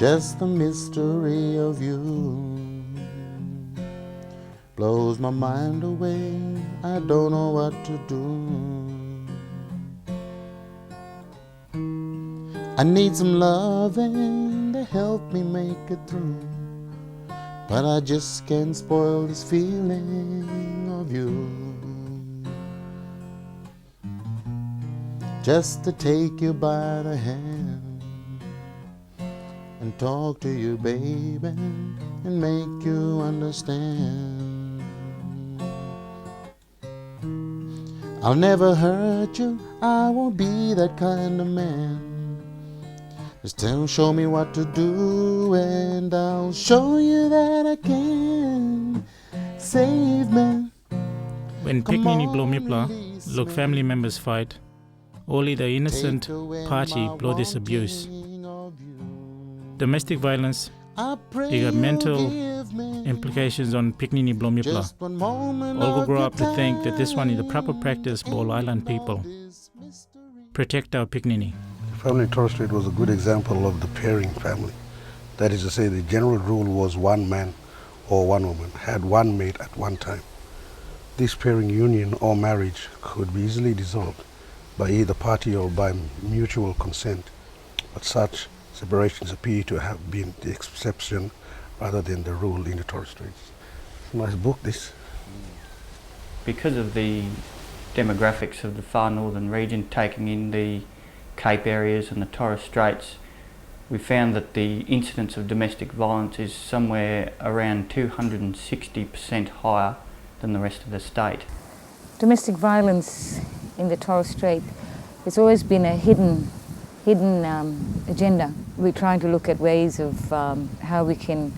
Just the mystery of you blows my mind away. I don't know what to do. I need some loving to help me make it through, but I just can't spoil this feeling of you. Just to take you by the hand and talk to you, baby, and make you understand. I'll never hurt you, I won't be that kind of man. Just show me what to do and I'll show you that I can. Save me. When Piknini Blomipla look family members fight, only the innocent party blow this abuse. Domestic violence, you got mental implications on Piknini Blomipla. All grow up to think that this one is the proper practice for all island people. Protect our Piknini. The family in Torres Strait was a good example of the pairing family. That is to say, the general rule was one man or one woman had one mate at one time. This pairing union or marriage could be easily dissolved by either party or by mutual consent, but such separations appear to have been the exception rather than the rule in the Torres Straits. Nice book, this. Because of the demographics of the far northern region, taking in the Cape areas and the Torres Straits, we found that the incidence of domestic violence is somewhere around 260% higher than the rest of the state. Domestic violence in the Torres Strait has always been a hidden agenda. We're trying to look at ways of how we can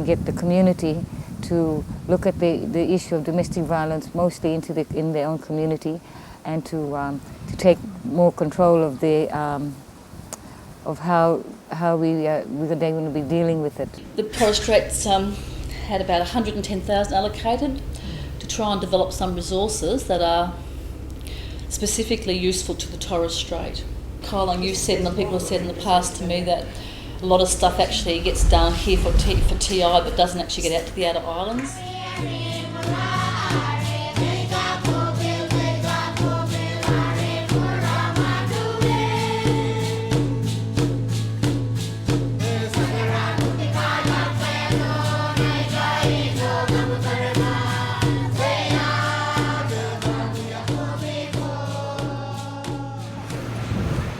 get the community to look at the issue of domestic violence mostly in their own community, and to take more control of the of how they're going to be dealing with it. The Torres Straits had about 110,000 allocated to try and develop some resources that are specifically useful to the Torres Strait. Kyle, you've said, and other people have said in the past to me, that a lot of stuff actually gets done here for TI but doesn't actually get out to the outer islands.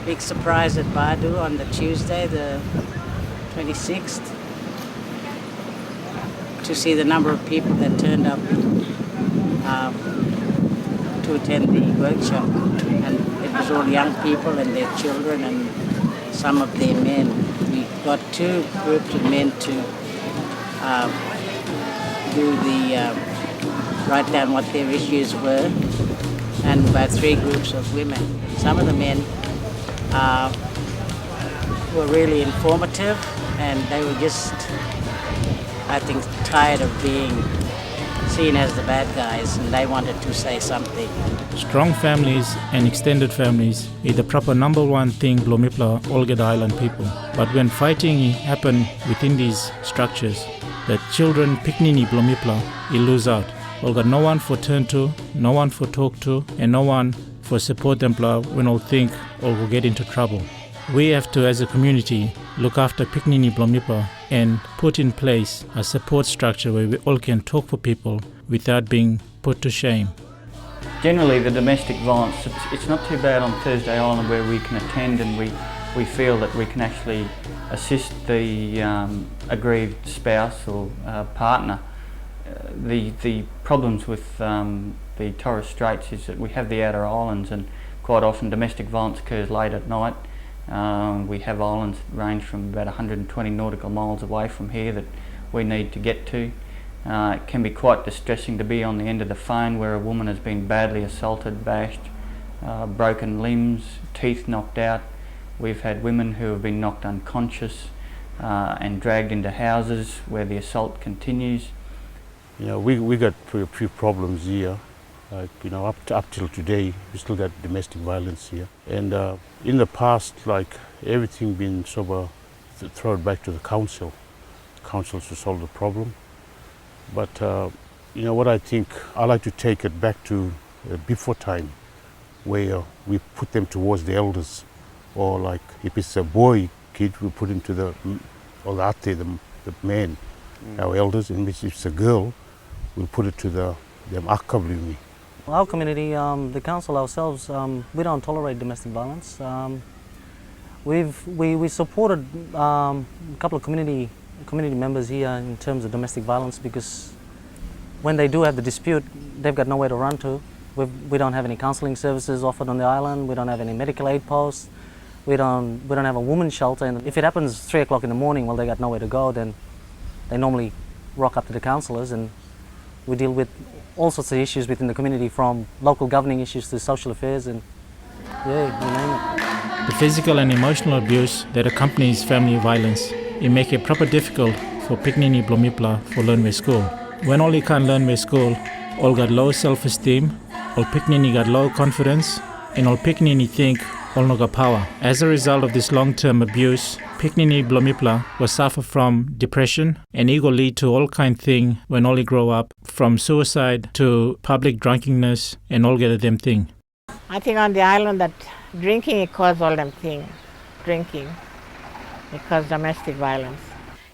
Big surprise at BADU on the Tuesday, the 26th, to see the number of people that turned up to attend the workshop. And it was all young people and their children and some of their men. We got two groups of men to write down what their issues were, and about 3 groups of women. Some of the men were really informative, and they were just, I think, tired of being seen as the bad guys, and they wanted to say something. Strong families and extended families is the proper number one thing Blomipla all get island people. But when fighting happen within these structures, the children Piknini Blomipla, you lose out. All got no one for turn to, no one for talk to, and no one for support them when all think or will get into trouble. We have to, as a community, look after Piknini Blomipla and put in place a support structure where we all can talk for people without being put to shame. Generally, the domestic violence, it's not too bad on Thursday Island, where we can attend and we feel that we can actually assist the aggrieved spouse or partner. The problems with the Torres Straits is that we have the outer islands, and quite often domestic violence occurs late at night. We have islands that range from about 120 nautical miles away from here that we need to get to. It can be quite distressing to be on the end of the phone where a woman has been badly assaulted, bashed, broken limbs, teeth knocked out. We've had women who have been knocked unconscious and dragged into houses where the assault continues. You know, we got a few problems here. You know, up till today, we still got domestic violence here. And in the past, like, everything been sort of throw it back to the council to solve the problem. But you know what I think, I like to take it back to before time, where we put them towards the elders, or like if it's a boy kid, we put him to the ate, the man, our elders, and if it's a girl, we'll put it to the akabrini. Our community, the council ourselves, we don't tolerate domestic violence. We supported a couple of community members here in terms of domestic violence, because when they do have the dispute, they've got nowhere to run to. We don't have any counselling services offered on the island. We don't have any medical aid posts. We don't have a women's shelter. And if it happens 3 o'clock in the morning, well, they got nowhere to go, then they normally rock up to the counsellors, and we deal with all sorts of issues within the community, from local governing issues to social affairs, and yeah, you name it. The physical and emotional abuse that accompanies family violence, it make it proper difficult for Piknini Blomipla for learn where school. When all can't learn where school, all got low self-esteem, all Piknini got low confidence, and all Piknini think all no got power. As a result of this long-term abuse, Piknini Blomipla will suffer from depression, and it will lead to all kind thing when all grow up, from suicide to public drunkenness and all get them thing. I think on the island that drinking it causes all them things. Drinking, because domestic violence.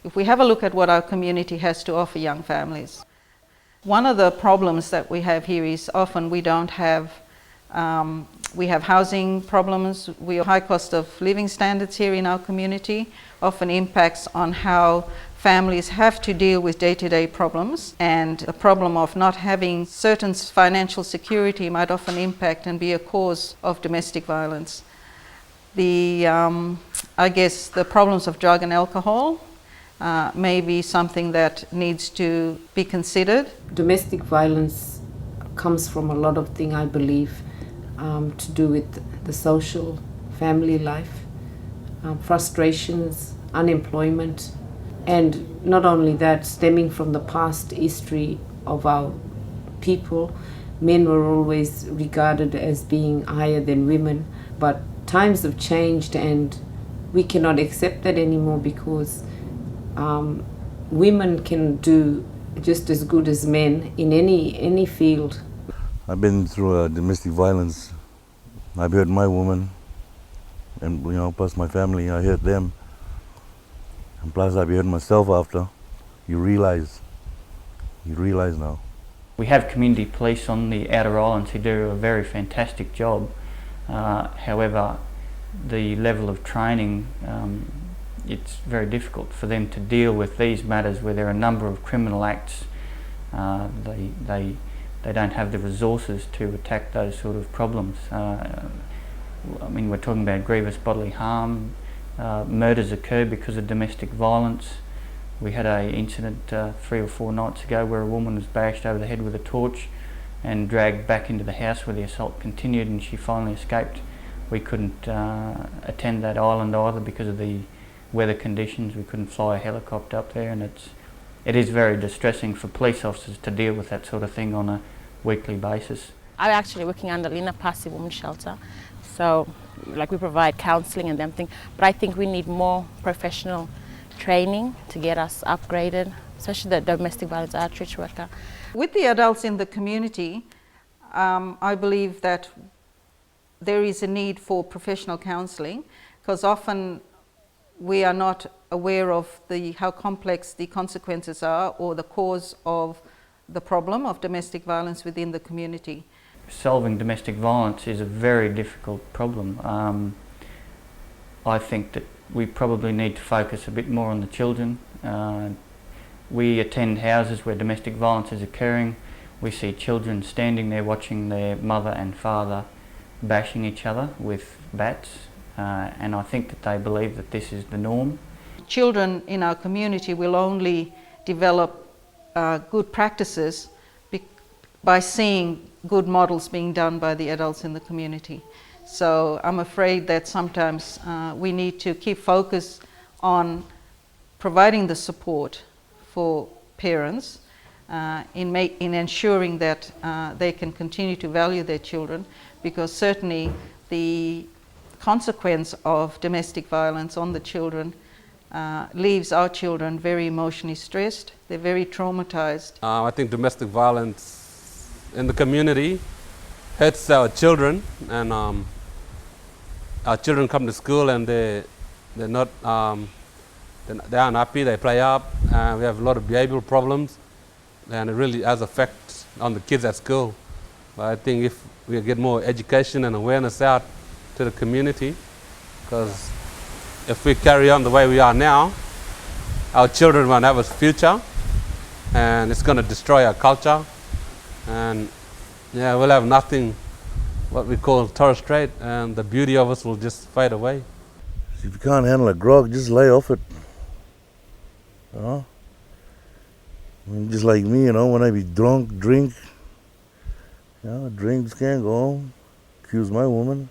If we have a look at what our community has to offer young families, one of the problems that we have here is often we don't have, we have housing problems. We have high cost of living standards here in our community, often impacts on how families have to deal with day-to-day problems, and the problem of not having certain financial security might often impact and be a cause of domestic violence. I guess the problems of drug and alcohol may be something that needs to be considered. Domestic violence comes from a lot of things, I believe, to do with the social, family life, frustrations, unemployment, and not only that, stemming from the past history of our people. Men were always regarded as being higher than women, but times have changed and we cannot accept that anymore, because women can do just as good as men in any field. I've been through domestic violence. I've hurt my woman, and plus my family, I hurt them, and plus I've hurt myself after. You realize now. We have community police on the outer islands who do a very fantastic job. However, the level of training, it's very difficult for them to deal with these matters where there are a number of criminal acts. They don't have the resources to attack those sort of problems. I mean, we're talking about grievous bodily harm. Murders occur because of domestic violence. We had an incident 3 or 4 nights ago where a woman was bashed over the head with a torch and dragged back into the house where the assault continued, and she finally escaped. We couldn't attend that island either because of the weather conditions. We couldn't fly a helicopter up there, and it is very distressing for police officers to deal with that sort of thing on a weekly basis. I'm actually working under Lina Passive Women's Shelter, so we provide counselling and them things, but I think we need more professional training to get us upgraded, especially the domestic violence outreach worker. With the adults in the community, I believe that there is a need for professional counselling, because often we are not aware of how complex the consequences are or the cause of the problem of domestic violence within the community. Solving domestic violence is a very difficult problem. I think that we probably need to focus a bit more on the children. We attend houses where domestic violence is occurring. We see children standing there watching their mother and father bashing each other with bats, and I think that they believe that this is the norm. Children in our community will only develop good practices by seeing good models being done by the adults in the community. So I'm afraid that sometimes we need to keep focus on providing the support for parents in ensuring that they can continue to value their children, because certainly the consequence of domestic violence on the children leaves our children very emotionally stressed. They're very traumatized. I think domestic violence in the community hurts our children, and our children come to school and they're not they aren't happy. They play up. We have a lot of behavioural problems, and it really has effect on the kids at school. But I think if we get more education and awareness out to the community, because if we carry on the way we are now, our children won't have a future, and it's going to destroy our culture, and yeah, we'll have nothing, what we call Torres Strait, and the beauty of us will just fade away. If you can't handle a grog, just lay off it. You know? I mean, just like me, you know, when I be drunk, drink, drink, just can't go home, accuse my woman.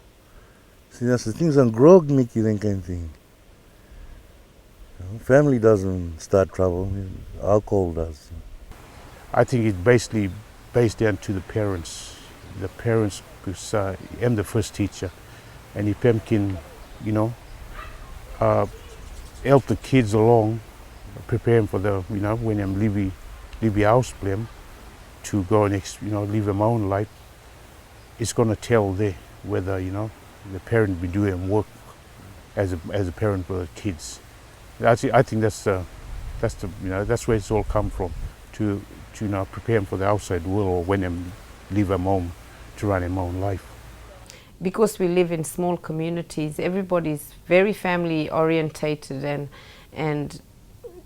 See, that's the things on grog make you that kind of thing. You know, family doesn't start trouble, alcohol does. I think it's basically based down to the parents. The parents, because I'm the first teacher, and if them can, help the kids along, prepare them for the, when them leave the house, them to go and live their own life, it's going to tell there whether the parent be doing work as a parent for the kids. I think that's where it's all come from, to prepare them for the outside world, or when they leave their home to run their own life. Because we live in small communities, everybody's very family orientated, and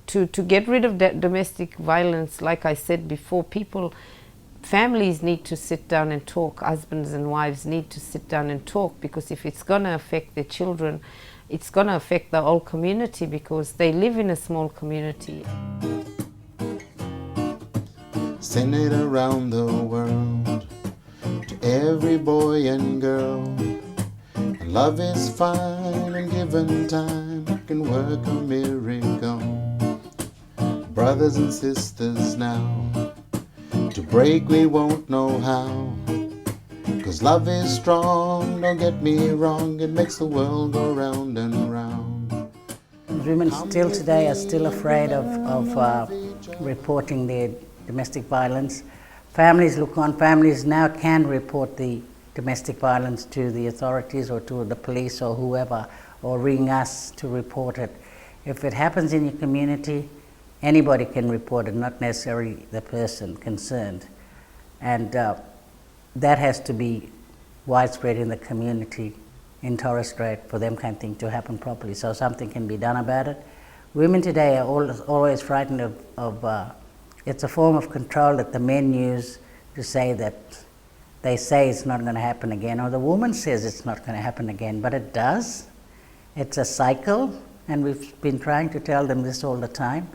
to get rid of that domestic violence, like I said before, families need to sit down and talk. Husbands and wives need to sit down and talk, because if it's going to affect their children, it's going to affect the whole community, because they live in a small community. Send it around the world to every boy and girl. And love is fine, and given time can work a miracle. Brothers and sisters now, to break we won't know how. 'Cause love is strong, don't get me wrong, it makes the world go round and round. Women still today are still afraid of reporting their domestic violence. Families look on, families now can report the domestic violence to the authorities or to the police or whoever, or ring us to report it. If it happens in your community, anybody can report it, not necessarily the person concerned. And that has to be widespread in the community in Torres Strait for them kind of thing to happen properly, so something can be done about it. Women today are always frightened of it's a form of control that the men use to say that they say it's not going to happen again, or the woman says it's not going to happen again, but it does. It's a cycle, and we've been trying to tell them this all the time,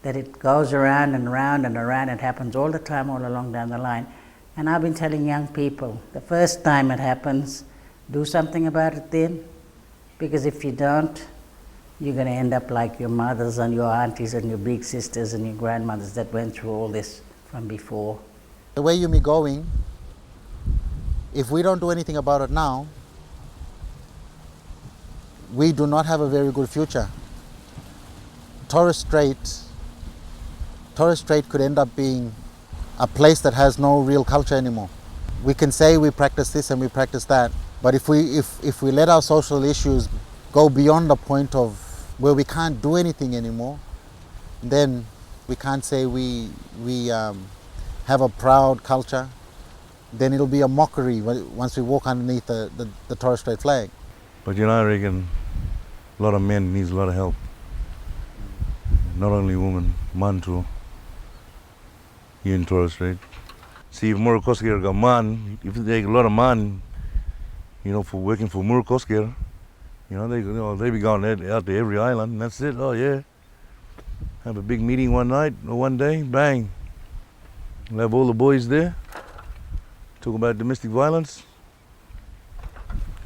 that it goes around and around and around. It happens all the time, all along down the line. And I've been telling young people, the first time it happens, do something about it then, because if you don't, you're going to end up like your mothers and your aunties and your big sisters and your grandmothers that went through all this from before. The way you're going, if we don't do anything about it now, we do not have a very good future. Torres Strait could end up being a place that has no real culture anymore. We can say we practice this and we practice that, but if we let our social issues go beyond the point of where we can't do anything anymore, then we can't say we have a proud culture. Then it'll be a mockery once we walk underneath the Torres Strait flag. But I reckon a lot of men needs a lot of help. Not only women, man too. Here in Torres Strait. See, if Murukosker got man, if they take a lot of man, for working for Murukosker, they be going out to every island, and that's it. Oh yeah. Have a big meeting one night or one day, bang. We'll have all the boys there. Talk about domestic violence.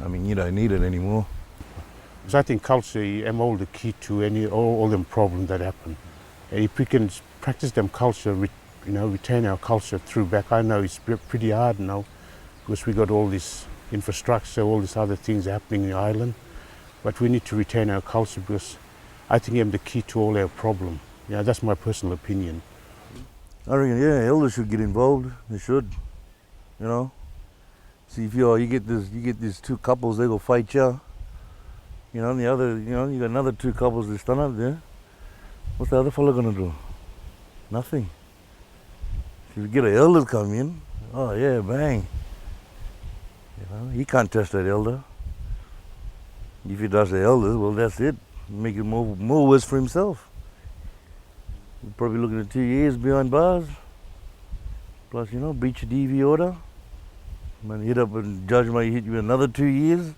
I mean, you don't need it anymore. Because I think culture is all the key to all them problems that happen. And if we can practice them culture, retain our culture through back. I know it's pretty hard now, because we got all this infrastructure, all these other things happening in the island. But we need to retain our culture, because I think I'm the key to all our problem. Yeah, that's my personal opinion. I reckon, yeah, elders should get involved. They should, you know. See, if you get these two couples, they go fight you. You know, and the other, you know, you got another two couples that stand up there. What's the other fella gonna do? Nothing. If you get an elder come in, oh yeah, bang. You know, he can't touch that elder. If he does the elders, well, that's it. Make it more worse for himself. You're probably looking at 2 years behind bars. Plus, you know, breach a DV order. Man, hit up and judge might hit you another 2 years.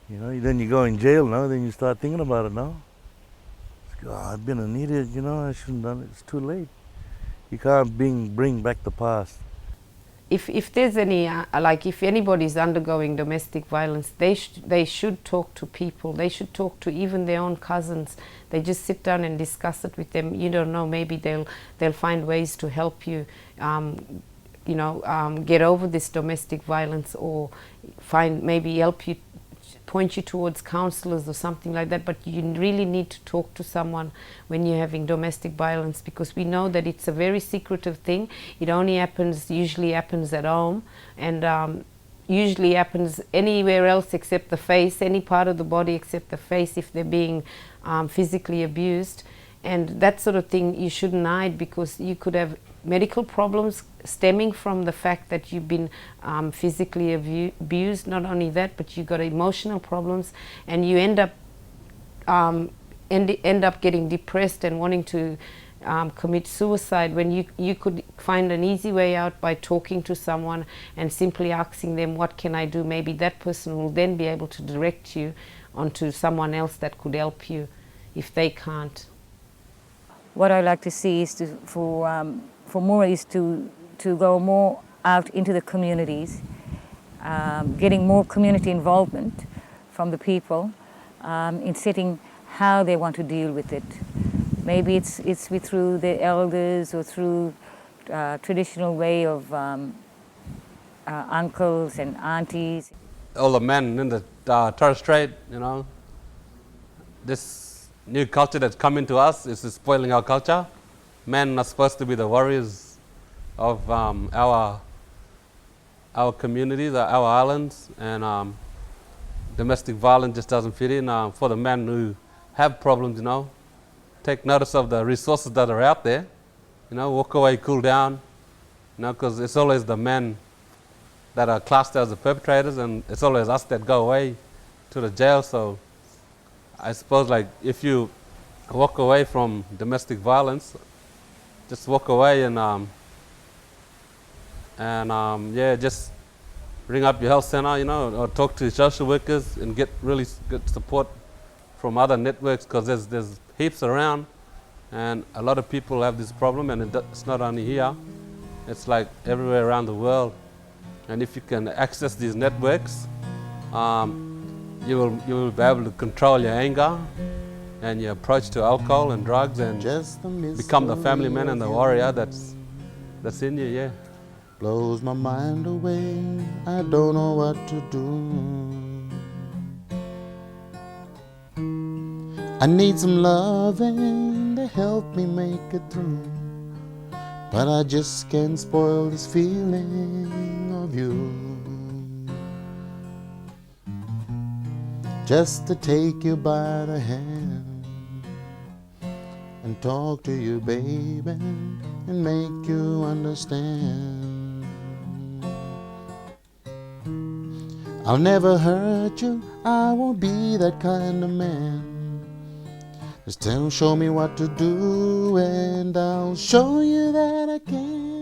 You know, then you go in jail now, then you start thinking about it now. Oh, I've been an idiot, you know, I shouldn't have done it. It's too late. You can't bring back the past. If there's any, like if anybody's undergoing domestic violence, they should talk to people. They should talk to even their own cousins. They just sit down and discuss it with them. You don't know, maybe they'll find ways to help you, you know, get over this domestic violence, or maybe help you, point you towards counsellors or something like that. But you really need to talk to someone when you're having domestic violence, because we know that it's a very secretive thing. It only usually happens at home, and usually happens anywhere else except the face, any part of the body except the face, if they're being physically abused. And that sort of thing you shouldn't hide, because you could have medical problems stemming from the fact that you've been physically abused. Not only that, but you've got emotional problems, and you end up getting depressed and wanting to commit suicide, when you could find an easy way out by talking to someone and simply asking them, what can I do? Maybe that person will then be able to direct you onto someone else that could help you if they can't. What I like to see is for more is to go more out into the communities, getting more community involvement from the people in setting how they want to deal with it. Maybe it's through the elders, or through traditional way of uncles and aunties. All the men in the Torres Strait, you know, this new culture that's coming to us is spoiling our culture. Men are supposed to be the warriors of our communities, our islands, and domestic violence just doesn't fit in. For the men who have problems, you know, take notice of the resources that are out there. You know, walk away, cool down. You know, because it's always the men that are classed as the perpetrators, and it's always us that go away to the jail. So I suppose, like, if you walk away from domestic violence, just walk away and yeah, just ring up your health center, you know, or talk to social workers and get really good support from other networks, because there's heaps around, and a lot of people have this problem, and it's not only here, it's like everywhere around the world. And if you can access these networks, you will be able to control your anger and your approach to alcohol and drugs, and become the family man and the warrior that's in you. Yeah. Blows my mind away, I don't know what to do. I need some loving to help me make it through, but I just can't spoil this feeling of you. Just to take you by the hand and talk to you, baby, and make you understand. I'll never hurt you, I won't be that kind of man. Just show me what to do, and I'll show you that I can.